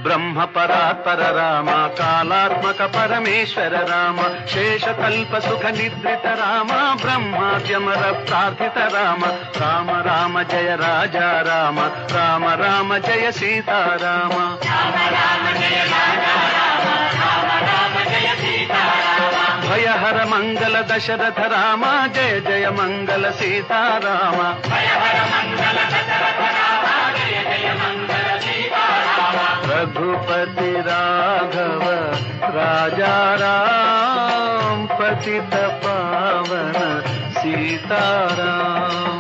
బ్రహ్మ పరాత్పర రామ కాలాత్మక పరమేశ్వర రామ శేషకల్ప సుఖ నిద్రిత రామ బ్రహ్మాద్యమర ప్రార్థిత రామ రామ రామ జయ రాజా రామ రామ రామ జయ సీతారామ భయహర మంగళ దశరథ రామ జయ జయ మంగళ సీతారామ रघुपति राघव राजा राम पतित पावन सीताराम।